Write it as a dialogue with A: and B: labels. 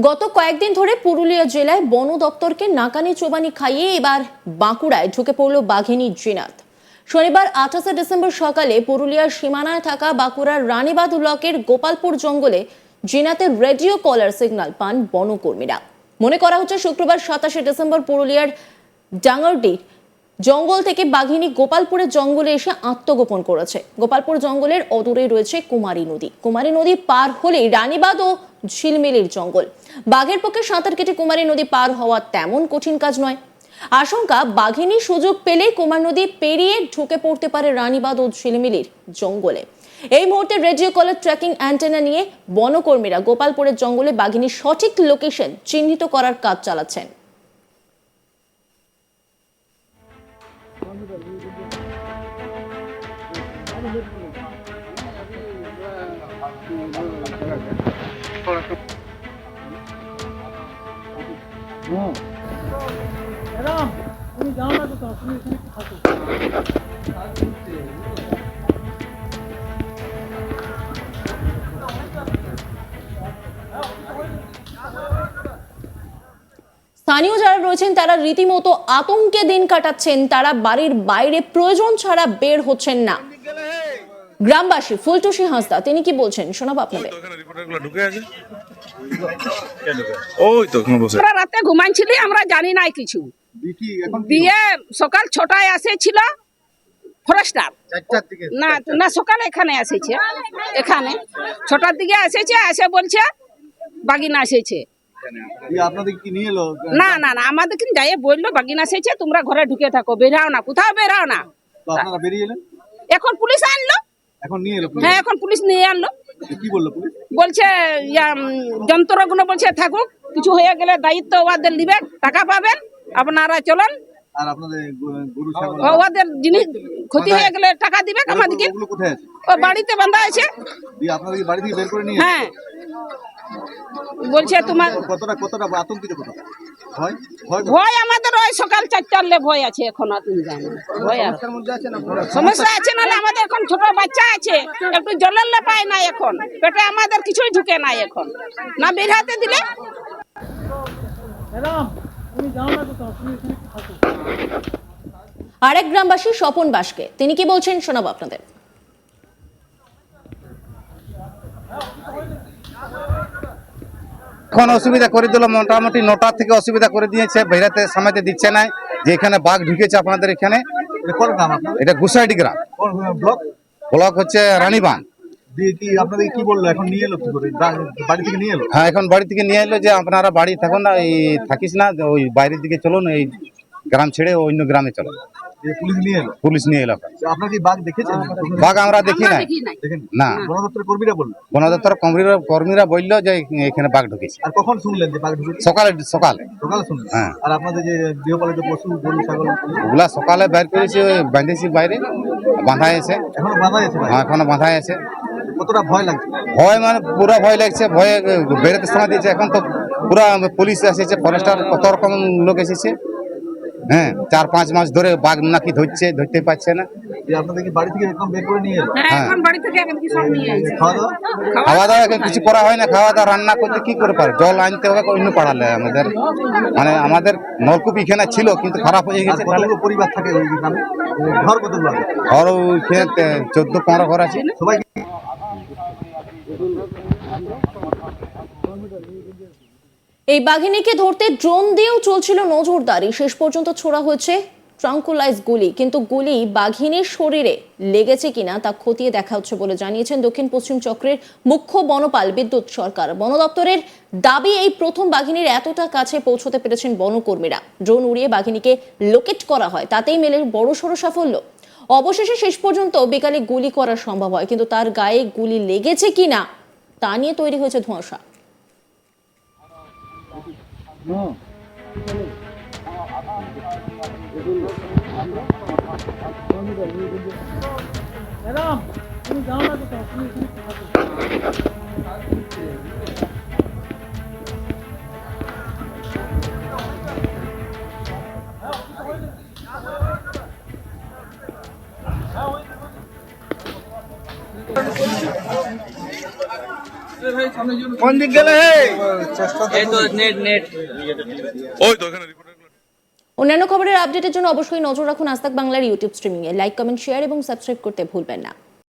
A: গত কয়েকদিন ধরে পুরুলিয়া জেলায় বন দপ্তরকে নাকানি চোবানি খাইয়ে এবার বাঁকুড়ায় ঢুকে পড়ল বাঘিনী জিনাত। শনিবার 28 ডিসেম্বর সকালে পুরুলিয়ার সীমানায় থাকা বাঁকুড়ার রানীবাঁধ ব্লকের গোপালপুর জঙ্গলে জিনাতের রেডিও কলার সিগন্যাল পান বনকর্মীরা। মনে করা হচ্ছে শুক্রবার 27 ডিসেম্বর পুরুলিয়ার ডাঙ্গরডির জঙ্গল থেকে বাঘিনী গোপালপুরের জঙ্গলে এসে আত্মগোপন করেছে। গোপালপুর জঙ্গলের অদূরে রয়েছে কুমারী নদী। কুমারী নদী পার হলেই রানীবাঁধ ও ঝিলমিলির জঙ্গল। বাঘের পক্ষে সাঁতার কেটে কুমারী নদী পার হওয়া তেমন কঠিন কাজ নয়। আশঙ্কা, বাঘিনী সুযোগ পেলে কুমার নদী পেরিয়ে ঢুকে পড়তে পারে রানীবাঁধ ও ঝিলমিলির জঙ্গলে। এই মুহূর্তে রেডিও কলার ট্র্যাকিং অ্যান্টেনা নিয়ে বনকর্মীরা গোপালপুরের জঙ্গলে বাঘিনীর সঠিক লোকেশন চিহ্নিত করার কাজ চালাচ্ছেন। স্থানীয় যারা রয়েছেন তারা রীতিমতো আতঙ্কে দিন কাটাচ্ছেন। তারা বাড়ির বাইরে প্রয়োজন ছাড়া বের হচ্ছেন না। গ্রামবাসী ফুলটুসি হাঁসদা তিনি কি বলছেন শোনাবো আপনাদের।
B: রাতে ঘুমাইছিলি, আমরা জানি নাই কিছু। দিয়ে সকাল 6টায় আসেছিল ফরেস্টার, না না সকালে এখানে এসেছে, এখানে 6টার দিকে এসেছে, এসে বলছে বাগিনা এসেছে। না না না আমাদের কিন্তু যাই বললো বাগিনা এসেছে, তোমরা ঘরে ঢুকে থাকো, বেরাও না, কোথাও বেরাও না। এখন পুলিশ আনলো, হ্যাঁ এখন পুলিশ নিয়ে আনলো। বলছে যন্ত্রগুলো বলছে থাকুক, কিছু হয়ে গেলে দায়িত্ব ওদের নিবে, টাকা পাবেন, আপনারা চলুন। ওদের জিনিস ক্ষতি হয়ে গেলে টাকা দিবে আমাদেরকে। ও বাড়িতে বাঁধা আছে। হ্যাঁ বলছে তোমার ভয় আমাদের ওই সকাল 4টার ভয় আছে। এখন ভয় আছে, সমস্যা আছে, নাহলে আমাদের এখন ছোট বাচ্চা আছে, একটু জলের পায় না, এখন পেটে আমাদের কিছুই ঢুকে নাই, এখন না বের হাতে দিলে।
A: আরেক গ্রামবাসী স্বপন বাসকে তিনি কি বলছেন শোনাবো আপনাদের।
C: এখন অসুবিধা করে দিল, মোটামুটি 9টা থেকে অসুবিধা করে দিয়েছে, বেরাতে সামাইতে দিচ্ছে না যে এখানে বাঘ ঢুকেছে আপনাদের এখানে। এটা গুসাইডি গ্রাম, ব্লক হচ্ছে রানীবাঁধ। হ্যাঁ এখন বাড়ি থেকে নিয়ে এলো যে আপনারা বাড়ি থাকুন না, এই থাকিস না, ওই বাইরের দিকে চলুন, এই গ্রাম ছেড়ে অন্য গ্রামে চলুন। পুলিশ নিয়ে এলো। বাঘ আমরা দেখি নাই না, বন দপ্তর কর্মীরা বললো যে এখানে বাঘ ঢুকেছে।
D: কখন শুনলেন যে বাঘ ঢুকেছে?
C: সকালে
D: শুনলেন।
C: হ্যাঁ।
D: আর আপনাদের যে গৃহপালিত পশু গরু ছাগল
C: ওগুলা সকালে বের করেছি, বাঁধেছি বাইরে, বাঁধা আছে।
D: এখনো বাঁধা আছে?
C: হ্যাঁ এখনো বাঁধা আছে।
D: কতটা ভয় লাগছে?
C: ভয় মানে পুরো ভয় লাগছে, ভয়ে বেরোতে সময় দিয়েছে। এখন তো পুরো পুলিশ এসেছে, ফরেস্টার, কত রকম লোক এসেছে। হ্যাঁ 4-5 মাস ধরে বাঘ নাকি ধরতে পারছে না।
D: আপনাদের কি বাড়ি থেকে একদম বের করে নিয়ে এলো?
B: হ্যাঁ এখন বাড়ি থেকে এখন কি সব নিয়ে আসে।
C: খাওয়া দাওয়া কিছু করা হয় না, খাওয়া দাওয়া রান্না করতে কি করে পারে, জল আনতে হবে অন্য পাড়ালে। আমাদের মানে আমাদের নলকূপ এখানে ছিল কিন্তু খারাপ হয়ে গেছে।
D: পরিবার থাকে ওই গ্রামে? ঘর কতগুলো আছে?
C: ঘর ওইখানে 14-15 ঘর আছে।
D: সবাই
A: এই বাঘিনীকে ধরতে ড্রোন দিয়েও চলছিল নজরদারি। শেষ পর্যন্ত ছোড়া হয়েছে ট্রাঙ্কুলাইজ গুলি, কিন্তু গুলি বাঘিনীর শরীরে লেগেছে কিনা তা খতিয়ে দেখা হচ্ছে বলে জানিয়েছেন দক্ষিণ পশ্চিম চক্রের মুখ্য বনপাল বিদ্যুৎ সরকার। বন দপ্তরের দাবি, এই প্রথম বাঘিনীর এতটা কাছে পৌঁছতে পেরেছেন বনকর্মীরা। ড্রোন উড়িয়ে বাঘিনীকে লোকেট করা হয়, তাতেই মেলে বড়সড় সাফল্য। অবশেষে শেষ পর্যন্ত বিকালে গুলি করা সম্ভব হয়, কিন্তু তার গায়ে গুলি লেগেছে কিনা তা নিয়ে তৈরি হয়েছে ধোঁয়াশা।
E: ভাই কোন দিক গেলে
A: অন্যান্য খবরের আপডেটের জন্য অবশ্যই নজর রাখুন আজ তাক বাংলার ইউটিউব স্ট্রিমিংয়ে। লাইক, কমেন্ট, শেয়ার এবং সাবস্ক্রাইব করতে ভুলবেন না।